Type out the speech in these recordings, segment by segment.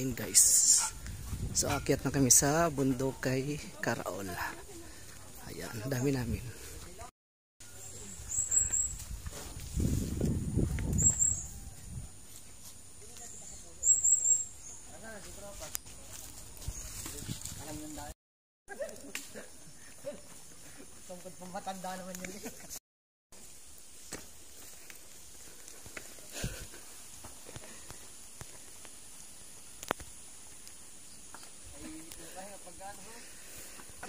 Ayun guys, so akyat na kami sa bundok kay Karaol. Ayan, dami namin. Tungkol pamatanda naman yun.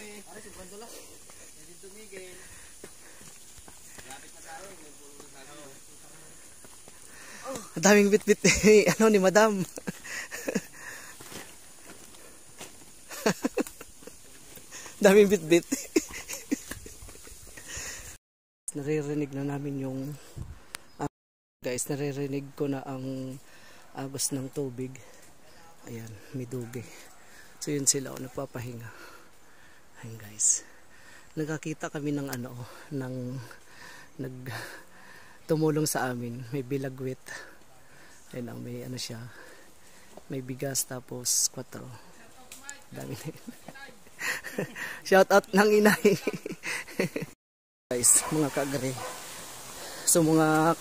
Ay, si Bandola. Hindi tumigil. Lapit na tayo. Ang daming bit-bit ni Madam. Daming bit-bit. Naririnig na namin yung guys, naririnig ko na ang agos ng tubig. Ayan, may dugi. So yun sila, nagpapahinga. Ayan guys, nagkakita kami ng tumulong sa amin. May bilagwit. Ayan ang may siya, may bigas tapos 4. Dami na yun. Shout out ng inay. Guys, mga kagre, so mga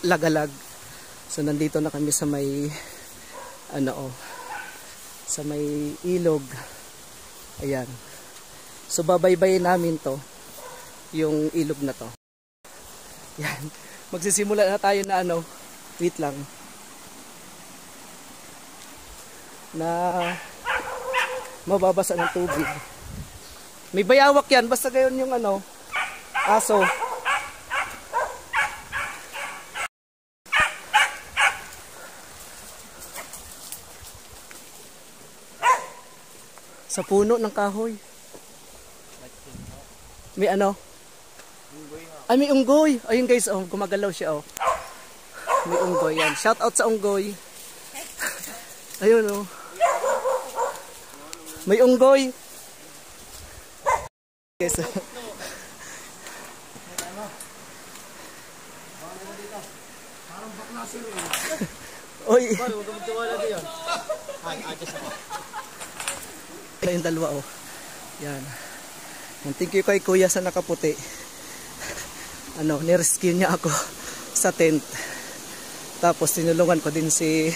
lagalag, so nandito na kami sa may sa may ilog. Ayan, so babaybayin namin to, yung ilog na to. Yan, magsisimula na tayo na wait lang, na mababasa ng tubig. May bayawak yan, basta gayon yung aso. Sa puno ng kahoy. May ay, may unggoy. Ayun guys, gumagalaw siya May unggoy yan. Shout out sa unggoy. Ayun may unggoy. Guys, parang bakla sila. oy. Huwag kang tiwala diyan. Adjust ako. Yung dalawa yan. Thank you kay kuya sa nakaputi. Nirescue niya ako sa tent. Tapos tinulungan ko din si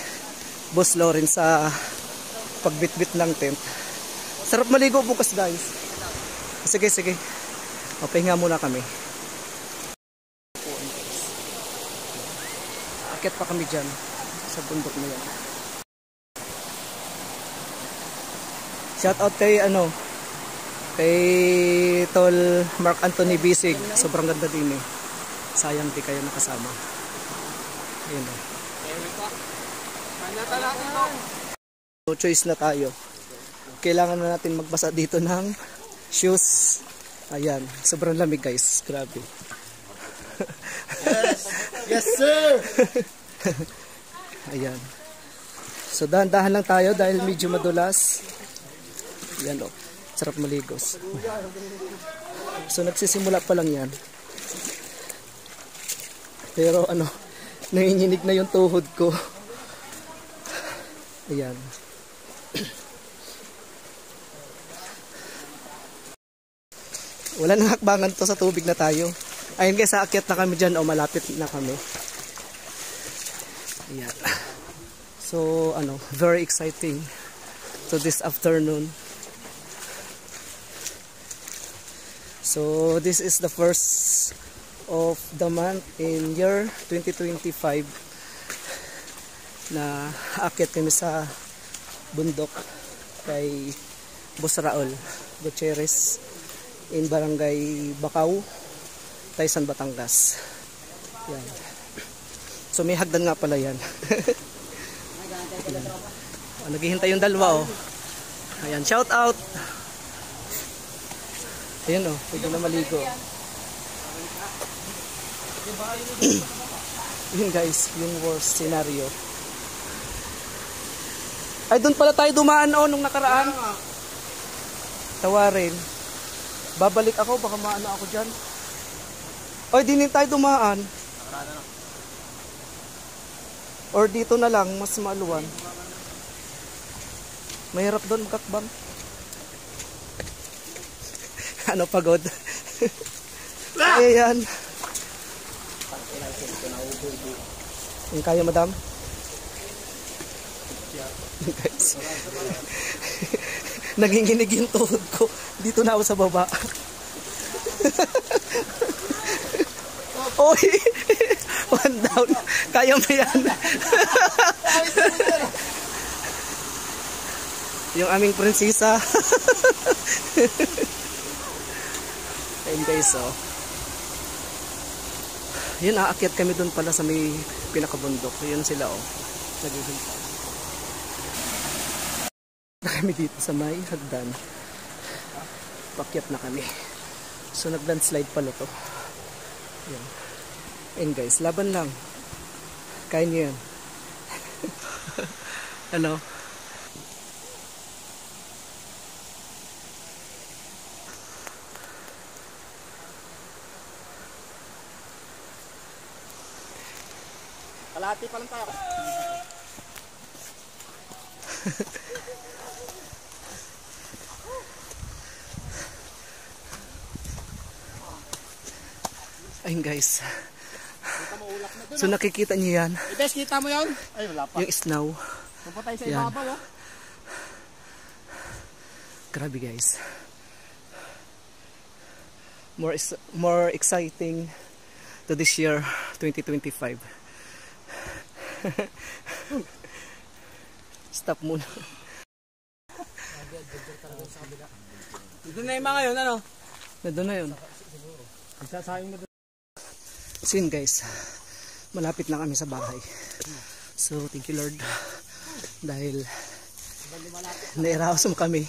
Boss Loren sa pagbitbit ng tent. Sarap maligo bukas guys. Sige. Pahinga muna kami. Akit pa kami dyan sa bundok na yan. Shout out kay kay Tol Mark Anthony Bisig. Sobrang ganda din Sayang di kayo nakasama. Ayun So choice na tayo. Kailangan na natin magbasa dito ng shoes. Ayan, sobrang lamig guys. Grabe. Yes sir. Ayan. So dahan-dahan lang tayo dahil medyo madulas. Ayan sarap maligos. So nagsisimula pa lang yan. Pero nanginginig na yung tuhod ko. Ayan. Wala nang hakbangan to, sa tubig na tayo. Ayun guys, aakyat na kami dyan. Malapit na kami. Ayan. So very exciting to this afternoon. So this is the first of the month in year 2025 na aakyat kami sa bundok kay Boss Raul Gutierrez in Barangay Bacau, Taysan, Batangas. Yan. So may hagdan nga pala yan. Naghihintay yung dalawa Ayan, shout out. Ayan pwede na maligo. Yun guys, yung worst scenario. Ay, doon pala tayo dumaan nung nakaraan. Tawarin. Babalik ako, baka maano ako dyan. Oy, din tayo dumaan. Or dito na lang, mas maluwan. Mahirap doon makakbang. Ano pagod? Ayan. Yung kaya madam? Guys. Nanginginig yung tuhod ko. Dito na ako sa baba. Oy! One down. Kaya mo yan. Yung aming prinsesa. Ayun guys, oh. Yun, aakyat kami dun pala sa may pinakabundok. Yun sila, oh. Naghihintay. Na kami dito sa may hagdan. Paakyat na kami. So, nag-landslide pala to. Yan. Ayun guys, laban lang. Kaya niyo yan. Ano? Kalahati pa lang tayo. Ayun guys. So nakikita niyo yan. Ites, kita mo yun? Ay, wala pa. Yung snow. Pupunta tayo sa ibabaw, oh. Grabe guys. More exciting to this year 2025. Stop muna. Doon na yung mga yun, ano? Doon na yun. Isasayang na doon. So yun guys, malapit na kami sa bahay. So thank you Lord dahil nairaos mo kami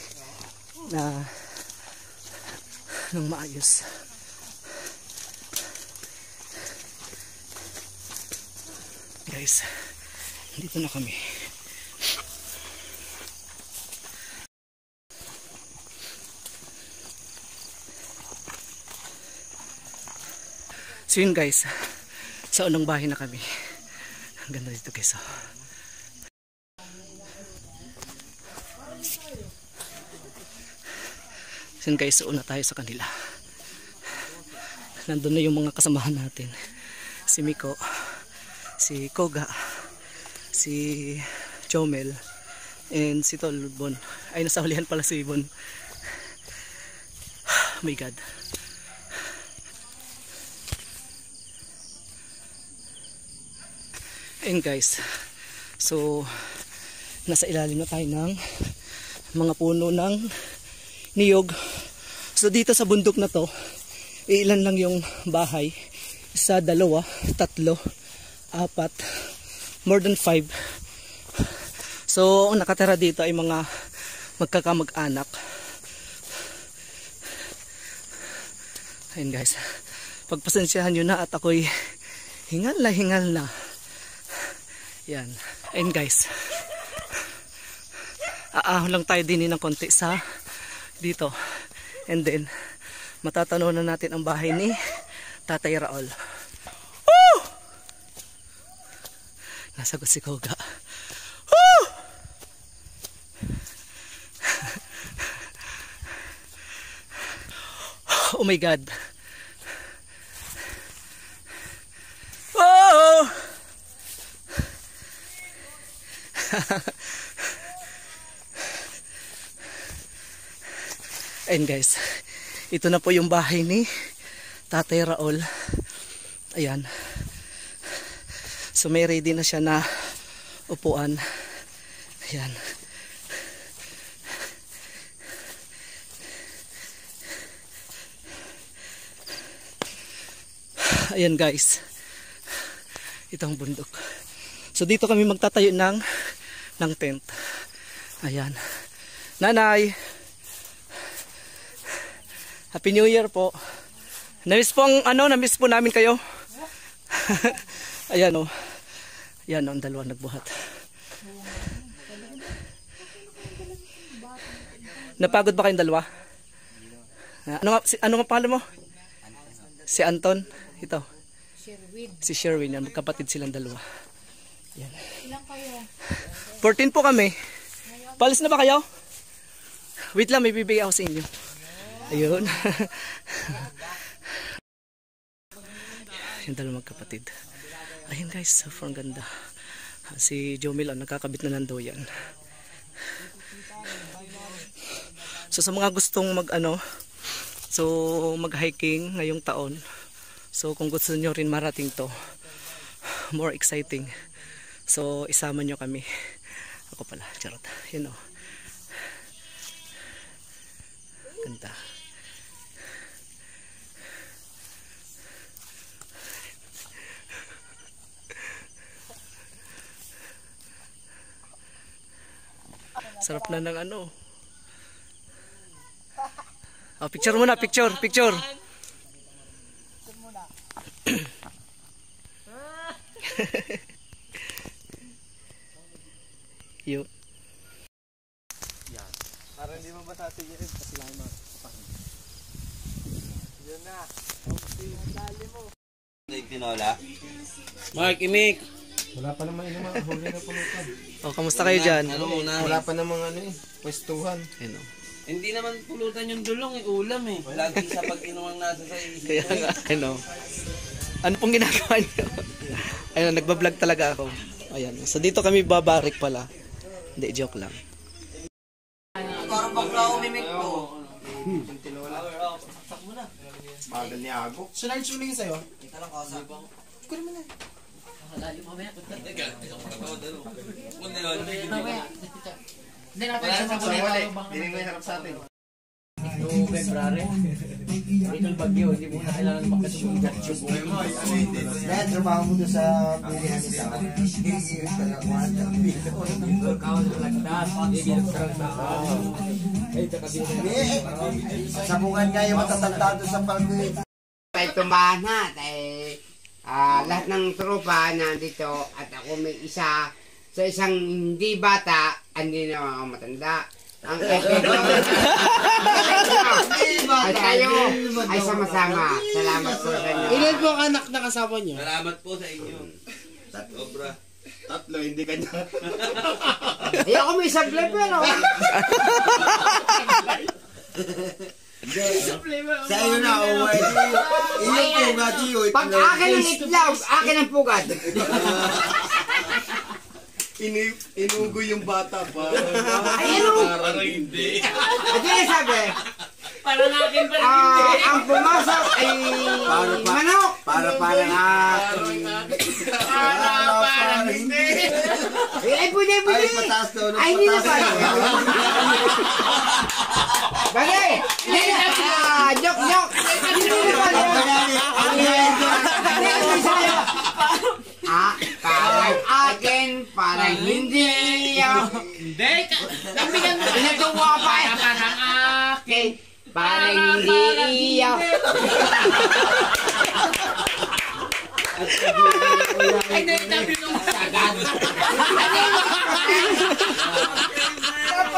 na ng maayos. Guys, dito na kami. So yun guys, sa unang bahay na kami. Ang ganda dito guys, oh. So yun guys, una tayo sa kanila. Nandun na yung mga kasamahan natin. Si Miko, si Koga, si Chomel, and si Tolbon. Ay, nasa hulihan pala si Ibon. Oh my God. And guys, so nasa ilalim na tayo ng mga puno ng niyog. So dito sa bundok na to, ilan lang yung bahay. Isa, dalawa, tatlo, apat, more than 5. So ang nakatira dito ay mga magkakamag-anak. Ayun guys, pagpasensyahan nyo na at ako'y hingal na. Yan. And guys, aahon lang tayo din ng konti sa dito. And then, matatanaw na natin ang bahay ni Tatay Raul. Woo! Nasagot si Koga. Woo! Oh my God. Oh! Ayun guys, ito na po yung bahay ni Tatay Raul. Ayan. So may ready na siya na upuan. Ayan. Ayan guys, itong bundok. So dito kami magtatayo ng tent. Ayan. Nanay, Happy New Year po. Namiss po namiss po namin kayo. Ayan o. Ayan o, ang dalawa nagbuhat. Napagod ba kayong dalawa? Ano nga pangalan mo? Si Anton. Ito. Si Sherwin. Yan, magkapatid silang dalawa. Yan. Ilang kayo? 14 po kami. Palis na ba kayo? Wait lang, may bibigay ako sa inyo. Ayun. Yung dalawang magkapatid. Ayun guys, sobrang ganda. Si Jomil nagkakabit na ng doyan. So sa mga gustong mag-hiking ngayong taon. So kung gusto niyo rin marating to, more exciting. So isama niyo kami. Ako pala, charot. Yun o. Ganda. Sarap na ng Oh, picture muna, picture. Yo. Yan. Para hindi mo basasin yun kasi lang makapangin. Yun na. Okay, dali mo. Tinola. Mark, imik. Wala pa naman huli na pulutan. Oh, kamusta kayo dyan? Wala pa namang pwestuhan. Hindi naman pulutan yung dulong, ulam eh. Lagi sa pag-inuwang nasa sa isip. Kaya nga, ano pong ginagawa niyo? Ayun, nagbablog talaga ako. Ayan, so dito kami babarik pala. Hindi, joke lang. Parang bakla umimik ko. Bagal ni Ago. Sunay suling sa'yo? Kita lang kasa. Kunin mo na. Nakalayo mamaya. Hindi natin siya magpapalay. Hindi mo harap sa atin. Noong February, ito yung bagyo, hindi mo na kailangan makatulog. Dahil trabaho mo doon sa pilihan ni Sarah. Sabungan nga yung matatanda doon sa pagkain. Ay tumbahan lahat ng tropa nandito at ako may isa sa isang hindi bata, hindi na ako matanda. Ang at tayo ay sama-sama. Salamat po sa inyo. Ilan po ang anak na kasama niyo? Salamat po sa inyo. Sobra. Tatlo, hindi kanya. Eh ako may sablay pero. Sa iyo na, uway. Iyon po nga, Gio. Pag akin ang itlog, akin ang pugad. Inugo yung bata pa. Ay, Parang hindi. At yun sabi, Parang akin pa rin hindi. ang pumasok ay manok. Parang hindi. Ay, pwede. Ay, pataas daw. Ay, hindi na pala. Bagay! Joke! Hindi na pala. Parang akin, parang hindi. Hindi. Lambigan mo. Pinatuwa pa eh. Parang akin, parang hindi iyaw. Ay, naitabi nung sagad.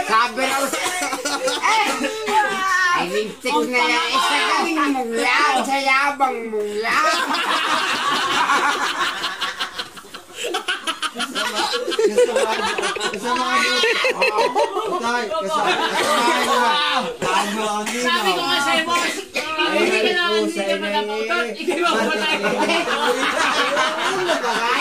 Sabi raw ay lintik na yan. Isa kaming mula sa yabang mula. Sabi ko nga sa'yo, boss. Hindi ka mataputot. Ikaw ang patay. Ano ba ka?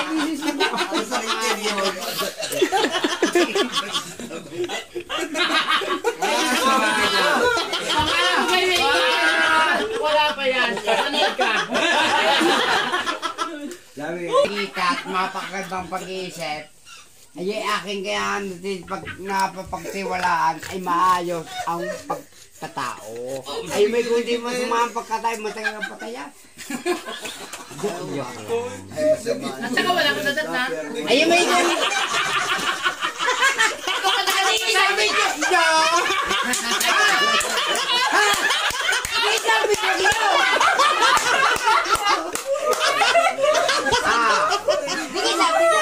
Wala pa yan. Anood ka. Kita at mapakagandang pag-iisip ay aking kaya pag napapagtiwalaan ay maayos ang pagkatao. Ay may kundi mo sumang pagkatay, matagal ang patayan. At saka wala ko dadat na. Ay may kundi. Ikaw ka nakalimutan. May sabi ko ito. Sige sabi ko.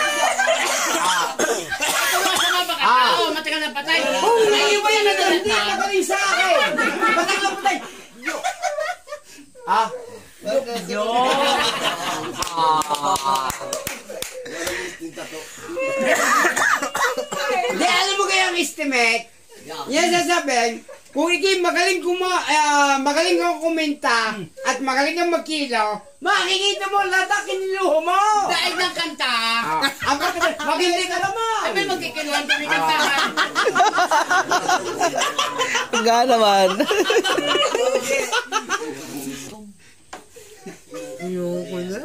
Matagal na patay. Ay iba yan na dadat na. Hindi ka sa akin. Matagal na patay. Hindi, alam mo kaya ang estimate? Yan sasabihin, Kung ikay magaling kang kumenta at magaling kang magkilo, makikita mo lahat ang kiniluho mo. Dahil ng kanta. Magindi ka naman. Ay, may magkikiluhan kami kantahan. Nga naman. Ayoko na.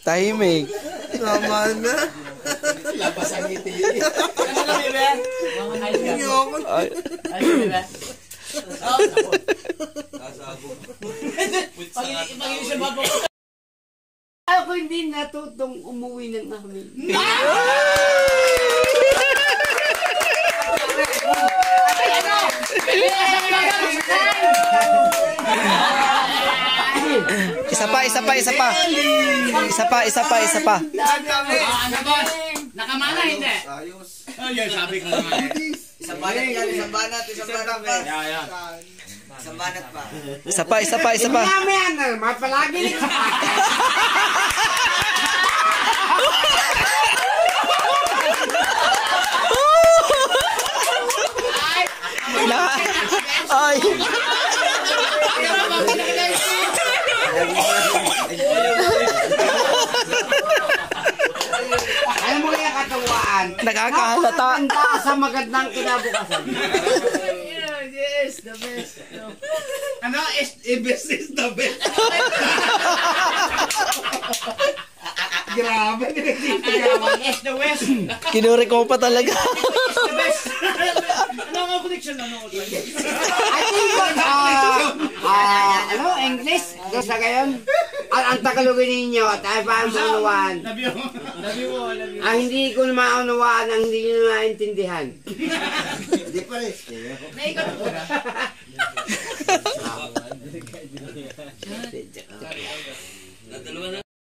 Tahimik. Tama na. Labas ang ngiti. Ano na, bebe? Ayoko na. Ay, Ano, bebe? Kasabog. Pag-iisip siya ba po? Ako hindi natutong umuwi ng amin. isa pa. Isa pa. Ano, boss? Nakamana, hindi? Ayos. Ayun, sabi ko naman eh. Isang banat yan, isang banat pa. Yan. Isang banat pa. Isa pa. Maya naman, palagi rin sa akin. Ay. Alam mo kaya katawaan? Nakakahalata. Handa sa magandang kinabukasan. Yes, the best. Ano? Best is the best. Grabe, Yes, the west. Kinuri ko pa talaga. The best. Ano ang connection? I think, English, doon sa gayon. Ang Tagalogin ninyo, at ay paano sa unawan. Hindi ko na maunawaan, ang hindi nyo na maintindihan. Hindi pa rin. Naikot ko na.